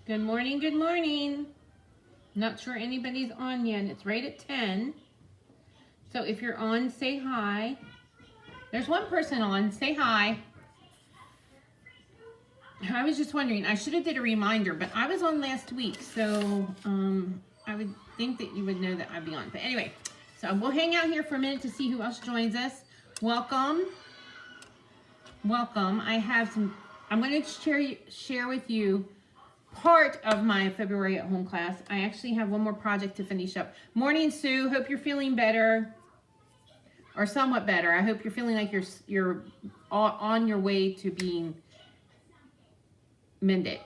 Good morning, good morning. Not sure anybody's on yet. It's right at 10. So if you're on, say hi. There's one person on. Say hi. I was just wondering, I should have did a reminder, but I was on last week, so I would think that you would know that I'd be on. But anyway, so we'll hang out here for a minute to see who else joins us. Welcome. Welcome. I'm going to share with you part of my February at home class. I actually have one more project to finish up. Morning, Sue. Hope you're feeling better, or somewhat better. I hope you're feeling like you're on your way to being mended.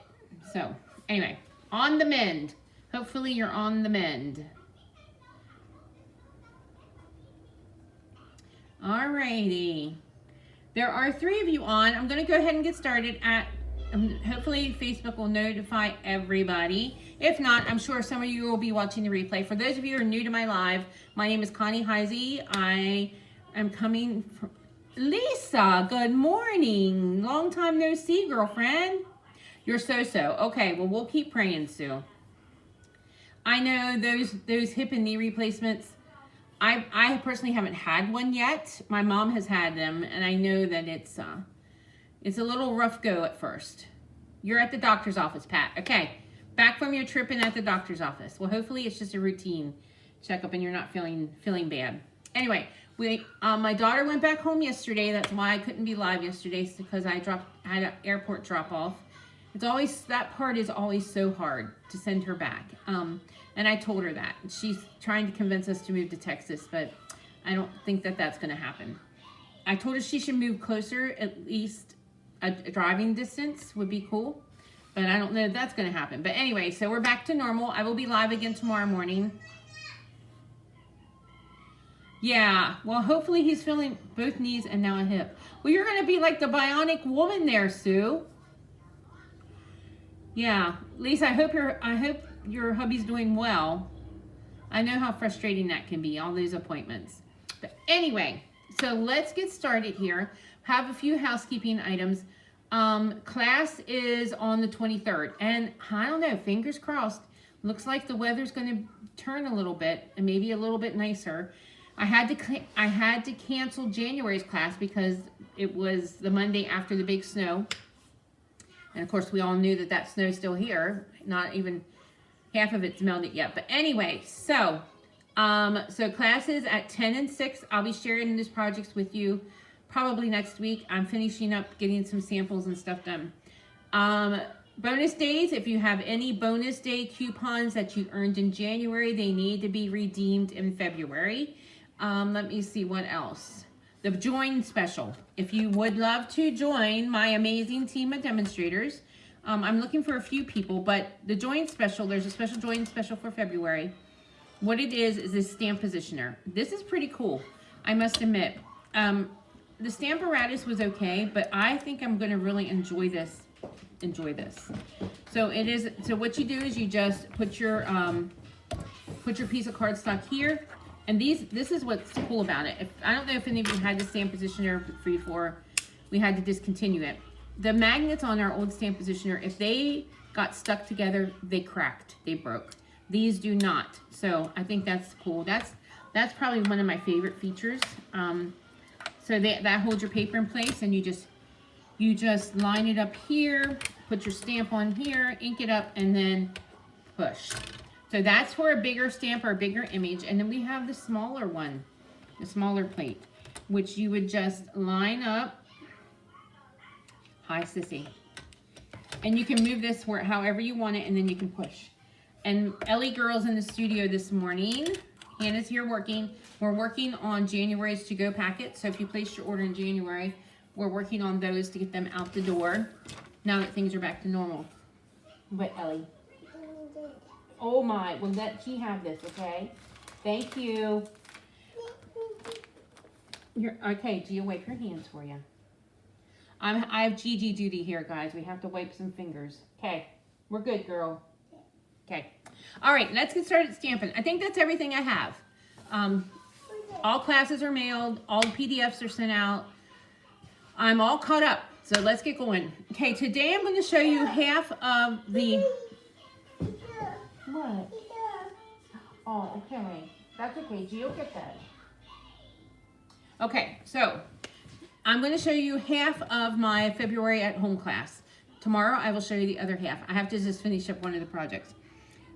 So anyway, on the mend. Hopefully you're on the mend. Alrighty. There are 3 of you on. I'm going to go ahead and get started hopefully Facebook will notify everybody. If not, I'm sure some of you will be watching the replay. For those of you who are new to my live, my name is Connie Heisey. I am coming from Lisa. Good morning. Long time no see, girlfriend. You're so. Okay, well, we'll keep praying, Sue. I know those hip and knee replacements, I personally haven't had one yet. My mom has had them, and I know that it's a little rough go at first. You're at the doctor's office, Pat. Okay, back from your trip and at the doctor's office. Well, hopefully it's just a routine checkup and you're not feeling bad. Anyway, my daughter went back home yesterday. That's why I couldn't be live yesterday, because I had an airport drop off. That part is always so hard to send her back. And I told her that. She's trying to convince us to move to Texas, but I don't think that that's going to happen. I told her she should move closer, at least a driving distance would be cool, but I don't know if that's going to happen. But anyway, so we're back to normal. I will be live again tomorrow morning. Yeah, well, hopefully he's feeling both knees and now a hip. Well, you're going to be like the bionic woman there, Sue. Yeah, Lisa, I hope your hubby's doing well. I know how frustrating that can be, all those appointments. But anyway, so let's get started here. Have a few housekeeping items. Class is on the 23rd, and I don't know, fingers crossed. Looks like the weather's going to turn a little bit, and maybe a little bit nicer. I had to cancel January's class because it was the Monday after the big snow. And of course, we all knew that snow's still here. Not even half of it's melted yet. But anyway, so classes at 10 and 6. I'll be sharing these projects with you probably next week. I'm finishing up getting some samples and stuff done. Bonus days, if you have any bonus day coupons that you earned in January, they need to be redeemed in February. Let me see what else. The join special. If you would love to join my amazing team of demonstrators, I'm looking for a few people, but the join special, there's a special join special for February. What it is this stamp positioner. This is pretty cool, I must admit. The Stamparatus was okay, but I think I'm going to really enjoy this. So what you do is you just put your piece of cardstock here. And this is what's cool about it. I don't know if any of you had the stamp positioner before we had to discontinue it. The magnets on our old stamp positioner, if they got stuck together, they cracked, they broke. These do not. So I think that's cool. That's probably one of my favorite features. So that holds your paper in place, and you just line it up here, put your stamp on here, ink it up, and then push. So that's for a bigger stamp or a bigger image. And then we have the smaller one, the smaller plate, which you would just line up. Hi, Sissy. And you can move this however you want it, and then you can push. And Ellie Girl's in the studio this morning. Hannah's here working. We're working on January's to-go packets. So if you placed your order in January, we're working on those to get them out the door now that things are back to normal. But Ellie. Oh my, well let G have this, okay? Thank you. Okay, G will wipe your hands for you. I have Gigi duty here, guys. We have to wipe some fingers. Okay, we're good, girl. Okay. All right, let's get started stamping. I think that's everything I have. All classes are mailed. All PDFs are sent out. I'm all caught up. So let's get going. Okay, today I'm going to show you half of the What? Oh, okay. That's okay. Gio, get that. Okay, so I'm going to show you half of my February at home class. Tomorrow I will show you the other half. I have to just finish up one of the projects.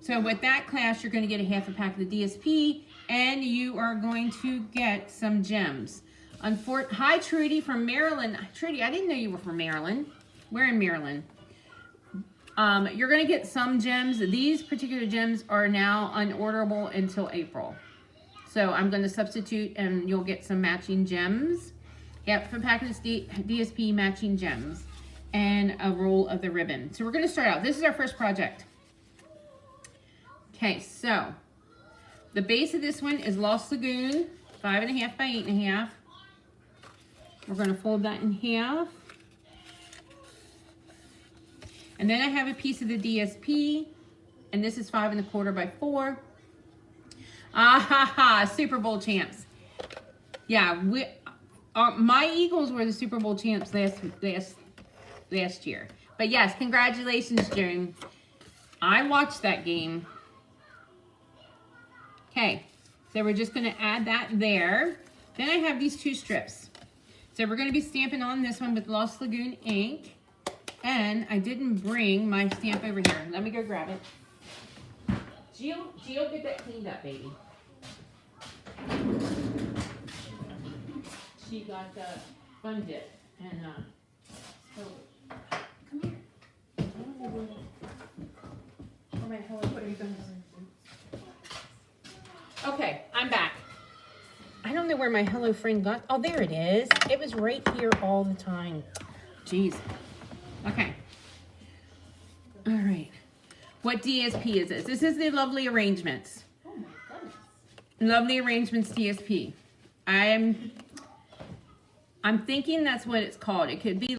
So with that class, you're going to get a half a pack of the DSP, and you are going to get some gems. Hi, Trudy from Maryland. Trudy, I didn't know you were from Maryland. We're in Maryland. You're going to get some gems. These particular gems are now unorderable until April. So I'm going to substitute, and you'll get some matching gems. Yep, from Packers DSP matching gems and a roll of the ribbon. So we're going to start out. This is our first project. Okay, so the base of this one is Lost Lagoon, 5.5 by 8.5. We're going to fold that in half. And then I have a piece of the DSP, and this is 5.25 by 4. Ah ha ha! Super Bowl champs. Yeah, my Eagles were the Super Bowl champs last year. But yes, congratulations, June. I watched that game. Okay, so we're just going to add that there. Then I have these 2 strips. So we're going to be stamping on this one with Lost Lagoon ink. And I didn't bring my stamp over here. Let me go grab it. Gio, get that cleaned up, baby. She got the Fun Dip. And, so, come here. I don't know where my Hello Kitty is. Okay, I'm back. I don't know where my Hello Friend got. Oh, there it is. It was right here all the time. Jeez. Okay. All right. What DSP is this? This is the Lovely Arrangements. Oh my goodness. Lovely Arrangements DSP. I'm thinking that's what it's called. It could be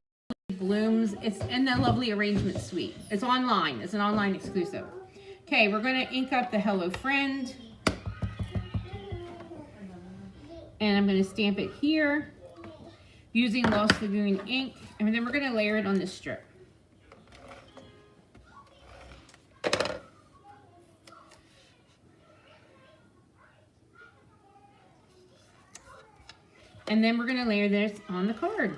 Blooms. It's in the Lovely Arrangements suite. It's online. It's an online exclusive. Okay, we're going to ink up the Hello Friend. And I'm going to stamp it here using Lost Lagoon ink. And then we're going to layer it on this strip. And then we're going to layer this on the card.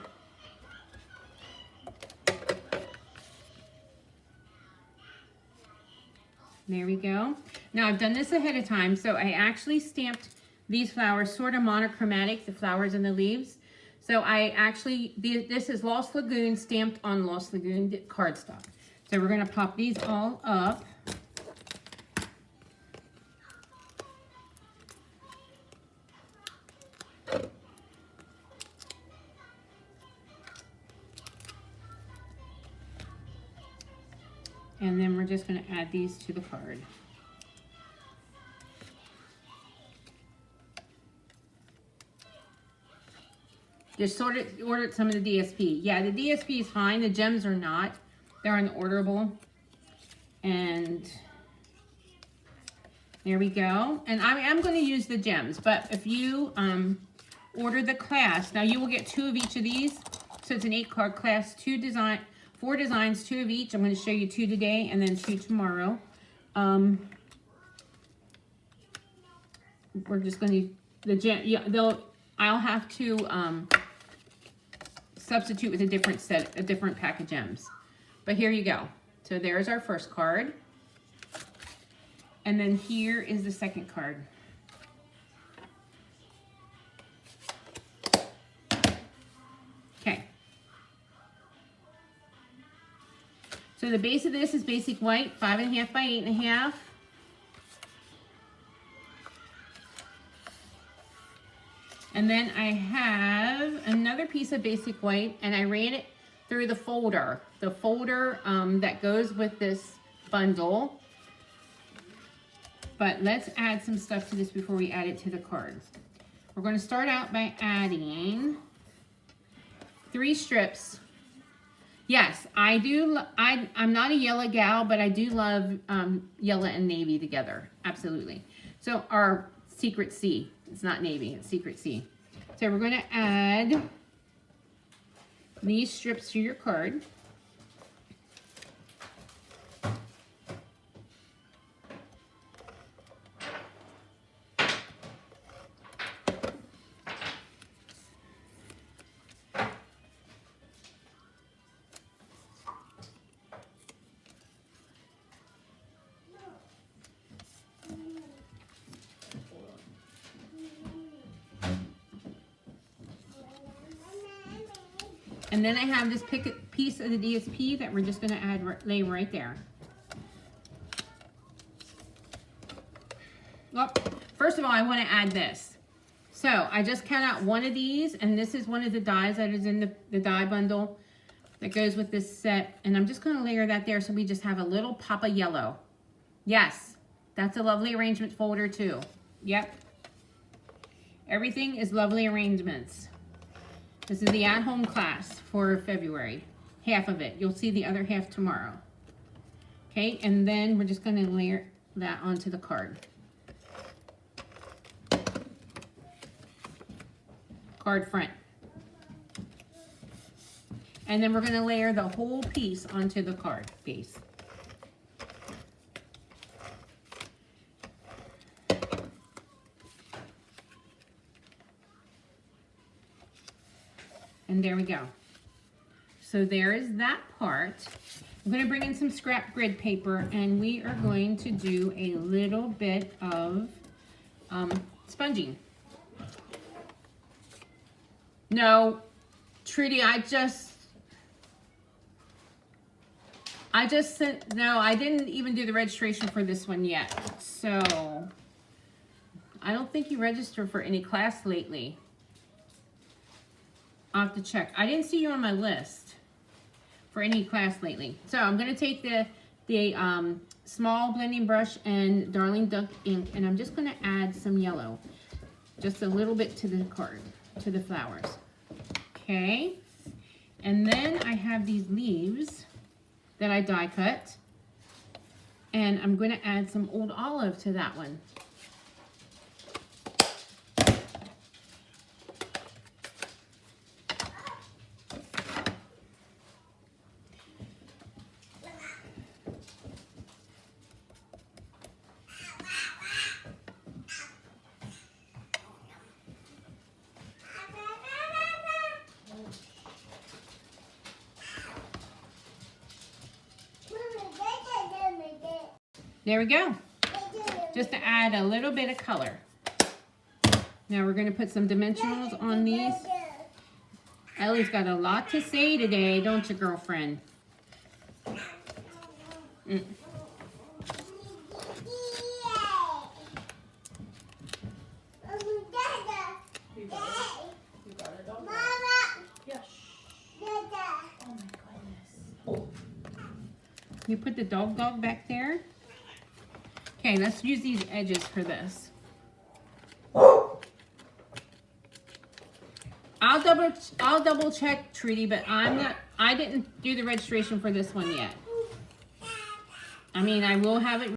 There we go. Now I've done this ahead of time, so I actually stamped these flowers sort of monochromatic, the flowers and the leaves. So I actually, this is Lost Lagoon stamped on Lost Lagoon cardstock. So we're going to pop these all up. And then we're just going to add these to the card. Just ordered some of the DSP. Yeah, the DSP is fine. The gems are not. They're unorderable. And there we go. And I am going to use the gems. But if you order the class, now you will get 2 of each of these. So it's an 8-card class, 4 designs, 2 of each. I'm going to show you 2 today and then 2 tomorrow. We're just going to, I'll have to substitute with a different pack of gems. But here you go. So there's our first card. And then here is the second card. Okay. So the base of this is basic white, 5.5 by 8.5. And then I have another piece of basic white, and I ran it through the folder that goes with this bundle. But let's add some stuff to this before we add it to the cards. We're going to start out by adding 3 strips. Yes, I do. I'm not a yellow gal, but I do love yellow and navy together. Absolutely. So our secret C. It's not navy, it's secret C. So we're going to add these strips to your card. And then I have this piece of the DSP that we're just going to lay right there. Well, first of all, I want to add this. So I just cut out one of these, and this is one of the dies that is in the die bundle that goes with this set. And I'm just going to layer that there so we just have a little pop of yellow. Yes, that's a lovely arrangement folder too. Yep. Everything is lovely arrangements. This is the at-home class for February. Half of it. You'll see the other half tomorrow. Okay, and then we're just going to layer that onto the card. Card front. And then we're going to layer the whole piece onto the card base. And there we go. So there is that part. I'm going to bring in some scrap grid paper, and we are going to do a little bit of sponging. No, Trudy, I didn't even do the registration for this one yet. So I don't think you registered for any class lately. I'll have to check. I didn't see you on my list for any class lately. So I'm going to take the small blending brush and Darling Duck ink, and I'm just going to add some yellow. Just a little bit to the card, to the flowers. Okay. And then I have these leaves that I die cut. And I'm going to add some Old Olive to that one. There we go. Just to add a little bit of color. Now we're going to put some dimensionals on these. Ellie's got a lot to say today, don't you, girlfriend? You put the dog back there. Okay, let's use these edges for this. I'll double check, Trudy, but I didn't do the registration for this one yet. I mean, I will have it